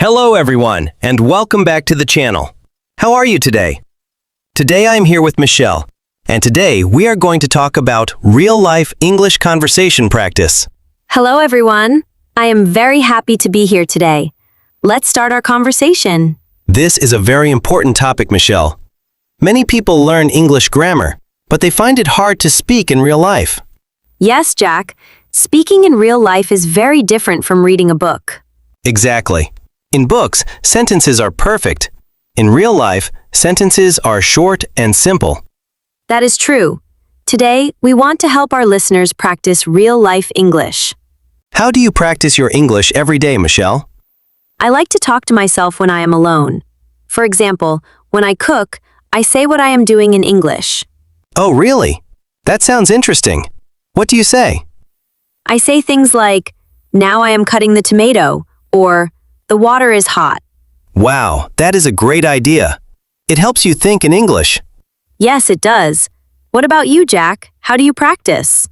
Hello everyone, and welcome back to the channel. How are you today? Today I'm here with Michelle, and today we are going to talk about real-life English conversation practice. Hello, everyone. I am very happy to be here today. Let's start our conversation. This is a very important topic, Michelle. Many people learn English grammar, but they find it hard to speak in real life. Yes, Jack. Speaking in real life is very different from reading a book. Exactly. In books, sentences are perfect. In real life, sentences are short and simple. That is true. Today, we want to help our listeners practice real-life English. How do you practice your English every day, Michelle? I like to talk to myself when I am alone. For example, when I cook, I say what I am doing in English. Oh, really? That sounds interesting. What do you say? I say things like, "Now I am cutting the tomato," or "The water is hot." Wow, that is a great idea. It helps you think in English. Yes, it does. What about you, Jack? How do you practice?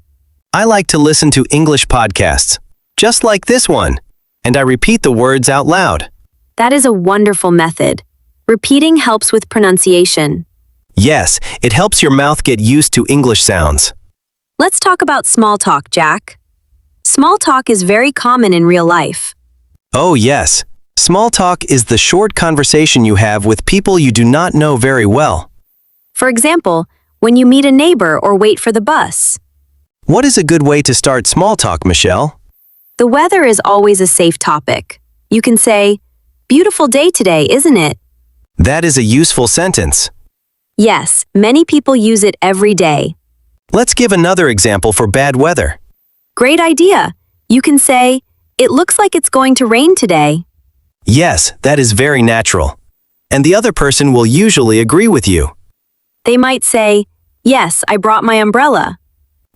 I like to listen to English podcasts, just like this one, and I repeat the words out loud. That is a wonderful method. Repeating helps with pronunciation. Yes, it helps your mouth get used to English sounds. Let's talk about small talk, Jack. Small talk is very common in real life. Oh yes, small talk is the short conversation you have with people you do not know very well. For example, when you meet a neighbor or wait for the bus. What is a good way to start small talk, Michelle? The weather is always a safe topic. You can say, "Beautiful day today, isn't it?" That is a useful sentence. Yes, many people use it every day. Let's give another example for bad weather. Great idea. You can say, "It looks like it's going to rain today." Yes, that is very natural. And the other person will usually agree with you. They might say, "Yes, I brought my umbrella."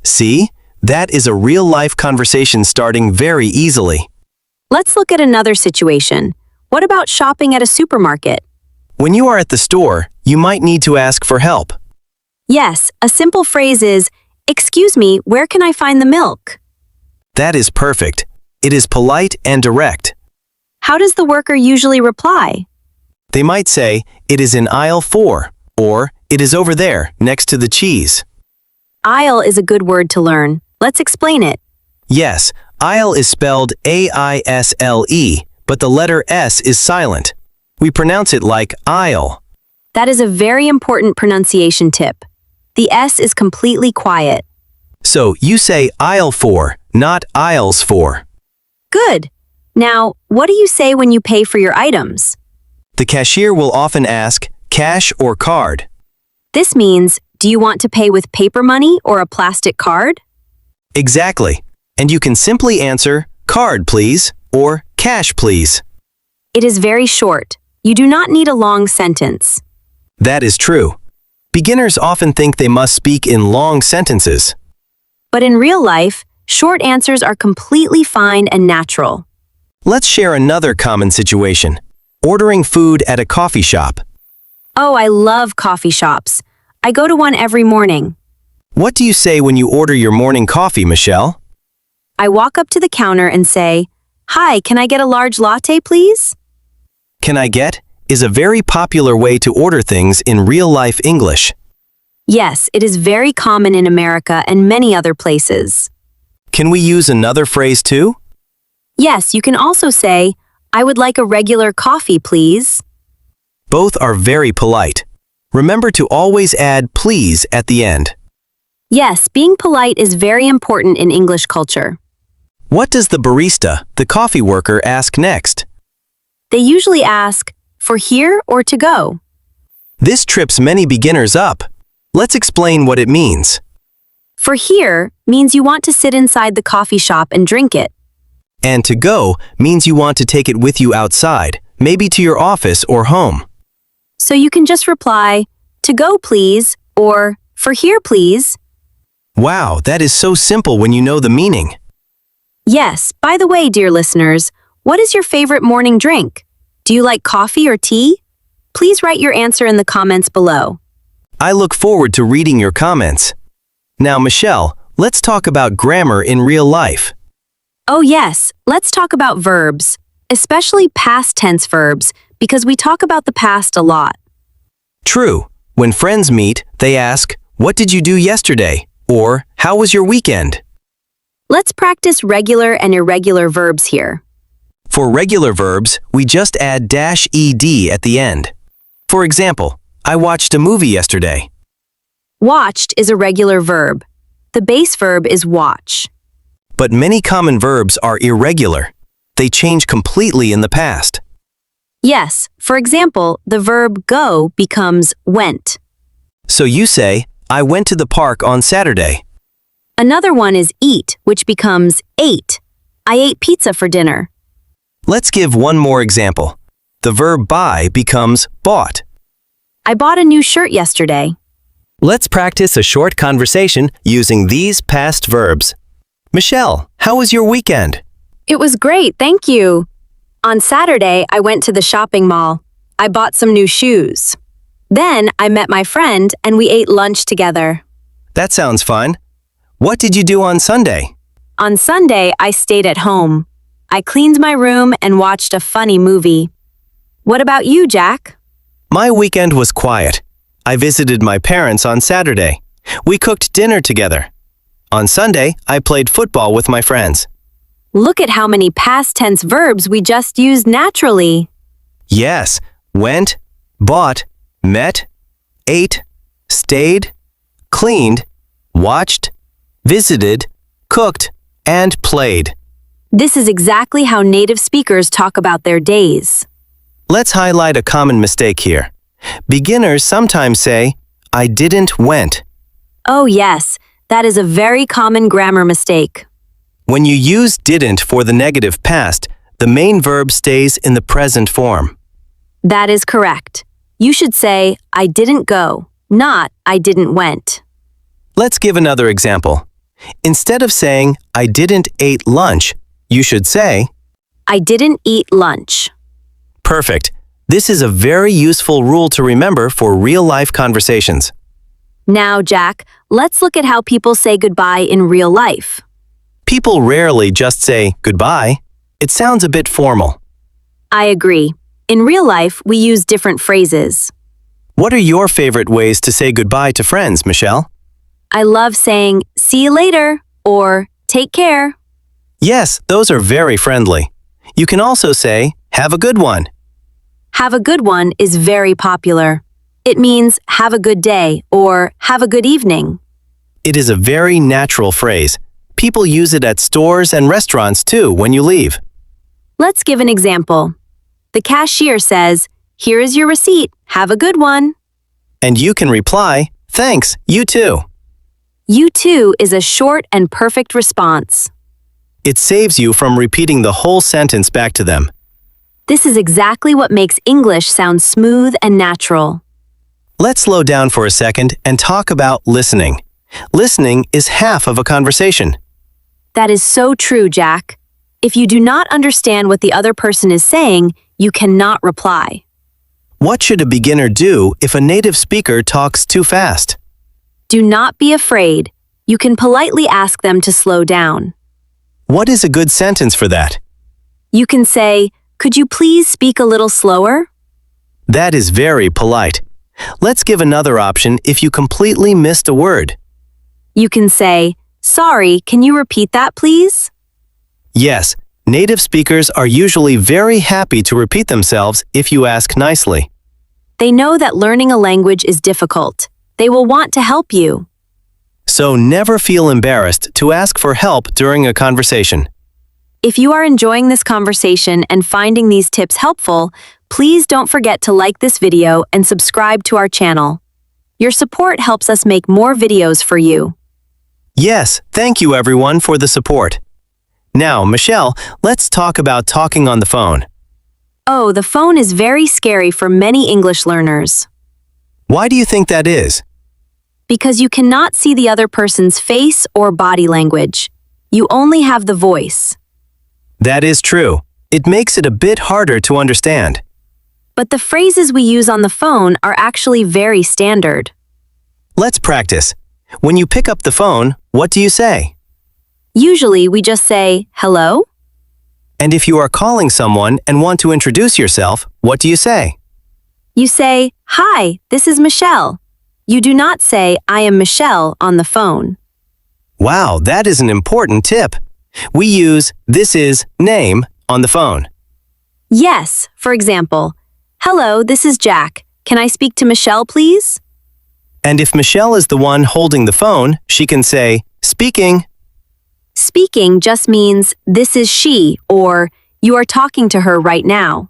See? That is a real-life conversation starting very easily. Let's look at another situation. What about shopping at a supermarket? When you are at the store, you might need to ask for help. Yes, a simple phrase is, "Excuse me, where can I find the milk?" That is perfect. It is polite and direct. How does the worker usually reply? They might say, "It is in aisle 4," or "It is over there, next to the cheese." Aisle is a good word to learn. Let's explain it. Yes, aisle is spelled A-I-S-L-E, but the letter S is silent. We pronounce it like aisle. That is a very important pronunciation tip. The S is completely quiet. So you say aisle 4, not aisles 4. Good. Now, what do you say when you pay for your items? The cashier will often ask, cash or card? This means, do you want to pay with paper money or a plastic card? Exactly. And you can simply answer, card please, or cash please. It is very short. You do not need a long sentence. That is true. Beginners often think they must speak in long sentences. But in real life, short answers are completely fine and natural. Let's share another common situation. Ordering food at a coffee shop. Oh, I love coffee shops. I go to one every morning. What do you say when you order your morning coffee, Michelle? I walk up to the counter and say, "Hi, can I get a large latte, please?" Can I get is a very popular way to order things in real-life English. Yes, it is very common in America and many other places. Can we use another phrase too? Yes, you can also say, "I would like a regular coffee, please." Both are very polite. Remember to always add please at the end. Yes, being polite is very important in English culture. What does the barista, the coffee worker, ask next? They usually ask, "For here or to go?" This trips many beginners up. Let's explain what it means. For here means you want to sit inside the coffee shop and drink it. And to go means you want to take it with you outside, maybe to your office or home. So you can just reply, "To go, please," or "For here, please." Wow, that is so simple when you know the meaning. Yes, by the way, dear listeners, what is your favorite morning drink? Do you like coffee or tea? Please write your answer in the comments below. I look forward to reading your comments. Now, Michelle, let's talk about grammar in real life. Oh yes, let's talk about verbs. especially past tense verbs, because we talk about the past a lot. True. When friends meet, they ask, "What did you do yesterday?" Or, "How was your weekend?" Let's practice regular and irregular verbs here. For regular verbs, we just add -ed at the end. For example, I watched a movie yesterday. Watched is a regular verb. The base verb is watch. But many common verbs are irregular. They change completely in the past. Yes, for example, the verb go becomes went. So you say, "I went to the park on Saturday." Another one is eat, which becomes ate. I ate pizza for dinner. Let's give one more example. The verb buy becomes bought. I bought a new shirt yesterday. Let's practice a short conversation using these past verbs. Michelle, how was your weekend? It was great, thank you. On Saturday, I went to the shopping mall. I bought some new shoes. Then I met my friend and we ate lunch together. That sounds fun. What did you do on Sunday? On Sunday, I stayed at home. I cleaned my room and watched a funny movie. What about you, Jack? My weekend was quiet. I visited my parents on Saturday. We cooked dinner together. On Sunday, I played football with my friends. Look at how many past tense verbs we just used naturally. Yes, went, bought, met, ate, stayed, cleaned, watched, visited, cooked, and played. This is exactly how native speakers talk about their days. Let's highlight a common mistake here. Beginners sometimes say, "I didn't went." Oh yes, that is a very common grammar mistake. When you use didn't for the negative past, the main verb stays in the present form. That is correct. You should say, I didn't go, not I didn't went. Let's give another example. Instead of saying, "I didn't ate lunch," you should say, I didn't eat lunch. Perfect. This is a very useful rule to remember for real-life conversations. Now, Jack, let's look at how people say goodbye in real life. People rarely just say goodbye. It sounds a bit formal. I agree. In real life, we use different phrases. What are your favorite ways to say goodbye to friends, Michelle? I love saying, see you later, or take care. Yes, those are very friendly. You can also say, have a good one. Have a good one is very popular. It means have a good day or have a good evening. It is a very natural phrase. People use it at stores and restaurants too when you leave. Let's give an example. The cashier says, here is your receipt. Have a good one. And you can reply, thanks, you too. You too is a short and perfect response. It saves you from repeating the whole sentence back to them. This is exactly what makes English sound smooth and natural. Let's slow down for a second and talk about listening. Listening is half of a conversation. That is so true, Jack. If you do not understand what the other person is saying, you cannot reply. What should a beginner do if a native speaker talks too fast? Do not be afraid. You can politely ask them to slow down. What is a good sentence for that? You can say, could you please speak a little slower? That is very polite. Let's give another option if you completely missed a word. You can say, sorry, can you repeat that, please? Yes, native speakers are usually very happy to repeat themselves if you ask nicely. They know that learning a language is difficult. They will want to help you. So never feel embarrassed to ask for help during a conversation. If you are enjoying this conversation and finding these tips helpful, please don't forget to like this video and subscribe to our channel. Your support helps us make more videos for you. Yes, thank you everyone for the support. Now, Michelle, let's talk about talking on the phone. Oh, the phone is very scary for many English learners. Why do you think that is? Because you cannot see the other person's face or body language. You only have the voice. That is true. It makes it a bit harder to understand. But the phrases we use on the phone are actually very standard. Let's practice. When you pick up the phone, what do you say? Usually we just say, hello? And if you are calling someone and want to introduce yourself, what do you say? You say, "Hi, this is Michelle." You do not say, "I am Michelle" on the phone. Wow, that is an important tip. We use "this is" name on the phone. Yes, for example, "Hello, this is Jack. Can I speak to Michelle, please?" And if Michelle is the one holding the phone, she can say, "Speaking." Speaking just means "this is she" or "you are talking to her right now."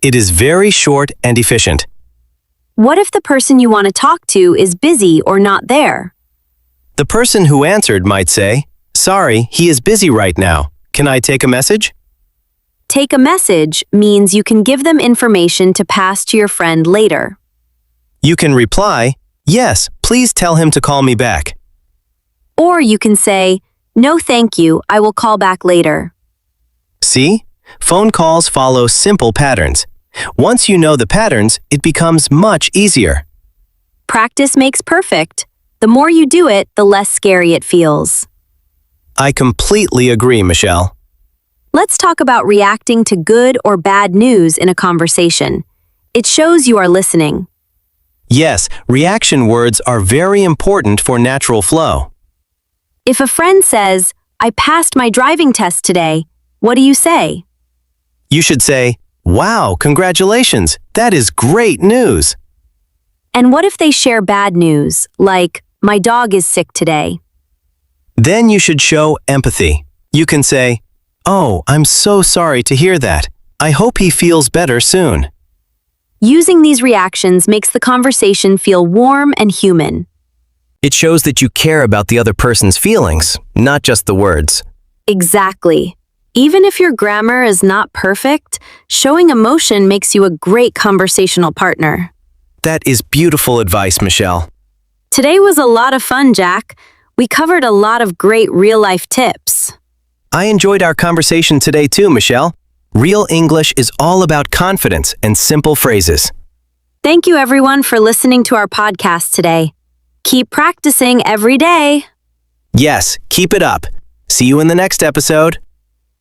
It is very short and efficient. What if the person you want to talk to is busy or not there? The person who answered might say, "Sorry, he is busy right now. Can I take a message?" Take a message means you can give them information to pass to your friend later. You can reply, "Yes, please tell him to call me back." Or you can say, "No, thank you, I will call back later." See? Phone calls follow simple patterns. Once you know the patterns, it becomes much easier. Practice makes perfect. The more you do it, the less scary it feels. I completely agree, Michelle. Let's talk about reacting to good or bad news in a conversation. It shows you are listening. Yes, reaction words are very important for natural flow. If a friend says, "I passed my driving test today," what do you say? You should say, "Wow, congratulations. That is great news." And what if they share bad news, like, "My dog is sick today"? Then you should show empathy. You can say, "Oh, I'm so sorry to hear that. I hope he feels better soon." Using these reactions makes the conversation feel warm and human. It shows that you care about the other person's feelings, not just the words. Exactly. Even if your grammar is not perfect, showing emotion makes you a great conversational partner. That is beautiful advice, Michelle. Today was a lot of fun, Jack. We covered a lot of great real-life tips. I enjoyed our conversation today too, Michelle. Real English is all about confidence and simple phrases. Thank you, everyone, for listening to our podcast today. Keep practicing every day. Yes, keep it up. See you in the next episode.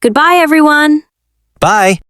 Goodbye, everyone. Bye.